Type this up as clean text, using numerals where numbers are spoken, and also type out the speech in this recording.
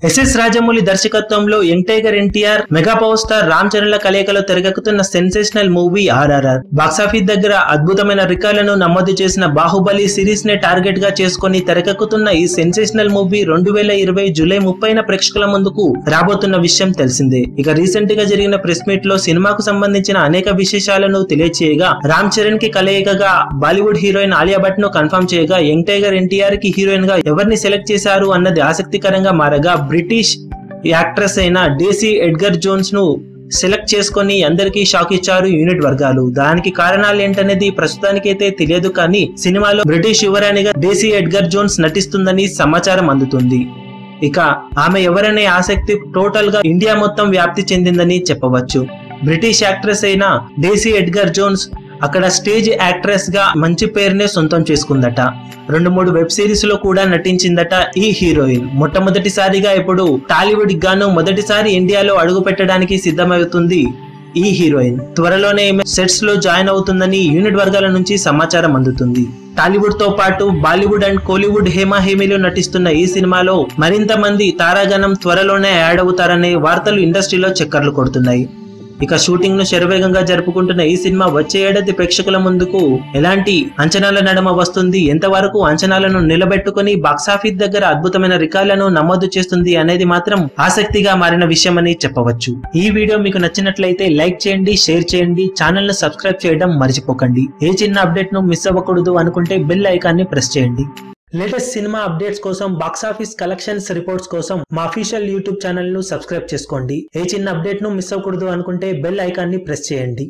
SS Rajamouli దర్శకత్వంలో young tiger NTR, mega power star Ram చరణ్ల కలయికలో తెరకెక్కుతున్న సెన్సేషనల్ మూవీ ఆర్ఆర్ఆర్ బాక్సాఫీస్ దగ్గర అద్భుతమైన రికార్డులను నమోదు చేసిన బాహుబలి సిరీస్ నే టార్గెట్ గా చేసుకుని తెరకెక్కుతున్న ఈ సెన్సేషనల్ మూవీ 2020 జూలై 30న ప్రేక్షకుల ముందుకు రాబోతున్న విషయం తెలిసిందే. ఇక రీసెంట్ గా జరిగిన ప్రెస్ మీట్ లో సినిమాకు సంబంధించిన అనేక విశేషాలను తెలియచేయగా, రామ్ చరణ్ కి కలయికగా బాలీవుడ్ హీరోయిన్ ఆలియా భట్ ను కన్ఫర్మ్ చేయగా, యంగ్ టైగర్ ఎన్టీఆర్ కి హీరోయిన్ గా ఎవరిని సెలెక్ట్ చేశారు అన్నది ఆసక్తికరంగా మారగా, బ్రిటిష్ యాక్ట్రెస్ అయిన డేసీ ఎడ్గర్ జోన్స్ ను సెలెక్ట్ చేసుకుని అందరికీ షాక్ ఇచ్చారు యూనిట్ వర్గాలు. దానికి కారణాలు ఏంటనేది ప్రస్తుతానికైతే తెలియదు, కానీ సినిమాలో బ్రిటిష్ యువరాణిగా డేసీ ఎడ్గర్ జోన్స్ నటిస్తుందని సమాచారం అందుతుంది. ఇక ఆమె ఎవరనే ఆసక్తి టోటల్ గా ఇండియా మొత్తం వ్యాప్తి చెందిందని చెప్పవచ్చు. బ్రిటిష్ యాక్ట్రెస్ అయిన డేసీ ఎడ్గర్ జోన్స్ అక్కడ స్టేజ్ యాక్ట్రెస్ గా మంచి పేరునే సొంతం చేసుకుందట. 2-3 వెబ్ సిరీస్ లో కూడా నటించిందట ఈ హీరోయిన్. మొట్టమొదటిసారిగా ఇప్పుడు టాలీవుడ్ గాను మొదటిసారి ఇండియాలో అడుగు పెట్టడానికి సిద్ధమవుతుంది ఈ హీరోయిన్. త్వరలోనే సెట్స్ లో జాయిన్ అవుతుందని యూనిట్ వర్గాల నుంచి సమాచారం అందుతుంది. టాలీవుడ్ తో పాటు బాలీవుడ్ అండ్ కోలీవుడ్ హేమాహేమీలు నటిస్తున్న ఈ సినిమాలో మరింత మంది తారాగణం త్వరలోనే యాడ్ అవుతారనే వార్తలు ఇండస్ట్రీలో చక్కర్లు కొడుతున్నాయి. ఇక షూటింగ్ ను శరవేగంగా జరుపుకుంటున్న ఈ సినిమా వచ్చే ఏడాది ప్రేక్షకుల ముందుకు ఎలాంటి అంచనాల నడుమ వస్తుంది, ఎంతవరకు అంచనాలను నిలబెట్టుకుని బాక్సాఫీస్ దగ్గర అద్భుతమైన రికార్డులను నమోదు చేస్తుంది అనేది మాత్రం ఆసక్తిగా మారిన విషయమని చెప్పవచ్చు. ఈ వీడియో మీకు నచ్చినట్లయితే లైక్ చేయండి, షేర్ చేయండి, ఛానల్ ను సబ్స్క్రైబ్ చేయడం మర్చిపోకండి. ఏ చిన్న అప్డేట్ ను మిస్ అవ్వకూడదు అనుకుంటే బెల్ ఐకాన్ ని ప్రెస్ చేయండి. లేటెస్ట్ సినిమా అప్డేట్స్ కోసం, బాక్సాఫీస్ కలెక్షన్స్ రిపోర్ట్స్ కోసం మా అఫీషియల్ యూట్యూబ్ ఛానల్ ను సబ్స్క్రైబ్ చేసుకోండి. ఏ చిన్న అప్డేట్ ను మిస్ అవ్వకూడదు అనుకుంటే బెల్ ఐకాన్ ని ప్రెస్ చేయండి.